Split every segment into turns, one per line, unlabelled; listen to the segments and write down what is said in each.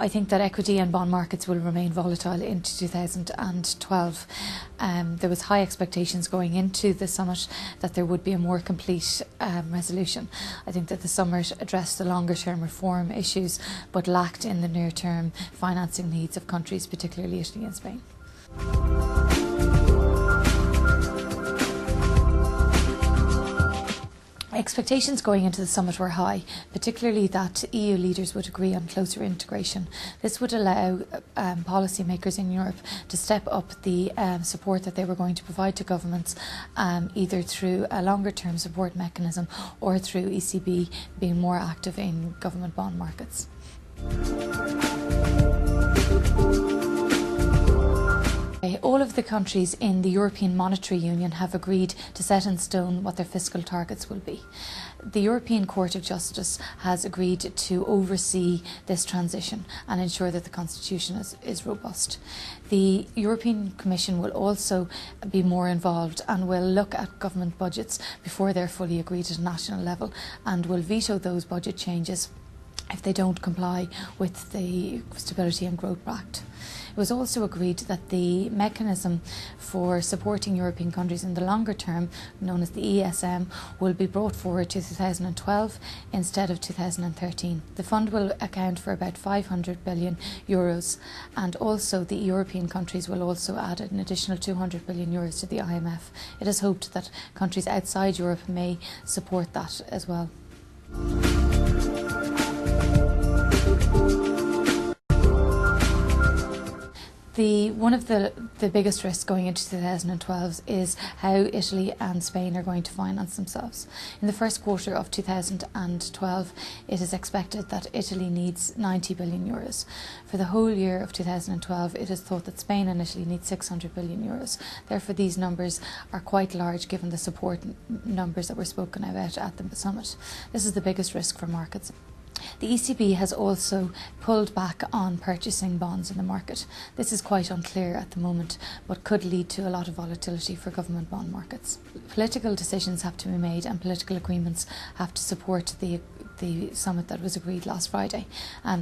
I think that equity and bond markets will remain volatile into 2012. There was high expectations going into the summit that there would be a more complete resolution. I think that the summit addressed the longer term reform issues but lacked in the near term financing needs of countries, particularly Italy and Spain. Expectations going into the summit were high, particularly that EU leaders would agree on closer integration. This would allow policymakers in Europe to step up the support that they were going to provide to governments, either through a longer term support mechanism or through ECB being more active in government bond markets. All of the countries in the European Monetary Union have agreed to set in stone what their fiscal targets will be. The European Court of Justice has agreed to oversee this transition and ensure that the constitution is robust. The European Commission will also be more involved and will look at government budgets before they're fully agreed at a national level, and will veto those budget changes if they don't comply with the Stability and Growth Pact. It was also agreed that the mechanism for supporting European countries in the longer term, known as the ESM, will be brought forward to 2012 instead of 2013. The fund will account for about 500 billion euros, and also the European countries will also add an additional 200 billion euros to the IMF. It is hoped that countries outside Europe may support that as well. One of the biggest risks going into 2012 is how Italy and Spain are going to finance themselves. In the first quarter of 2012, it is expected that Italy needs 90 billion euros. For the whole year of 2012, it is thought that Spain and Italy need 600 billion euros. Therefore, these numbers are quite large given the support numbers that were spoken about at the summit. This is the biggest risk for markets. The ECB has also pulled back on purchasing bonds in the market. This is quite unclear at the moment, but could lead to a lot of volatility for government bond markets. Political decisions have to be made and political agreements have to support the summit that was agreed last Friday.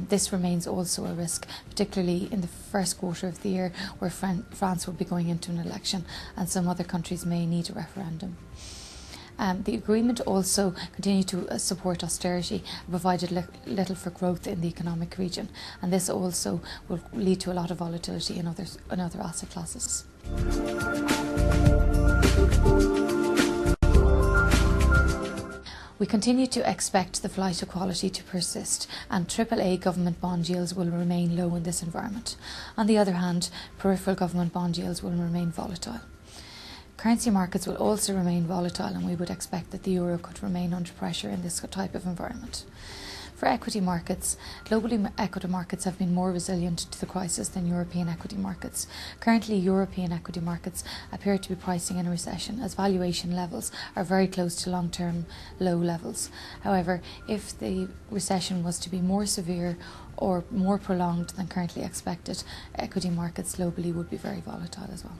This remains also a risk, particularly in the first quarter of the year, where France will be going into an election and some other countries may need a referendum. The agreement also continued to support austerity and provided little for growth in the economic region, and this also will lead to a lot of volatility in other asset classes. We continue to expect the flight to quality to persist, and AAA government bond yields will remain low in this environment. On the other hand, peripheral government bond yields will remain volatile. Currency markets will also remain volatile, and we would expect that the euro could remain under pressure in this type of environment. For equity markets, globally equity markets have been more resilient to the crisis than European equity markets. Currently, European equity markets appear to be pricing in a recession, as valuation levels are very close to long-term low levels. However, if the recession was to be more severe or more prolonged than currently expected, equity markets globally would be very volatile as well.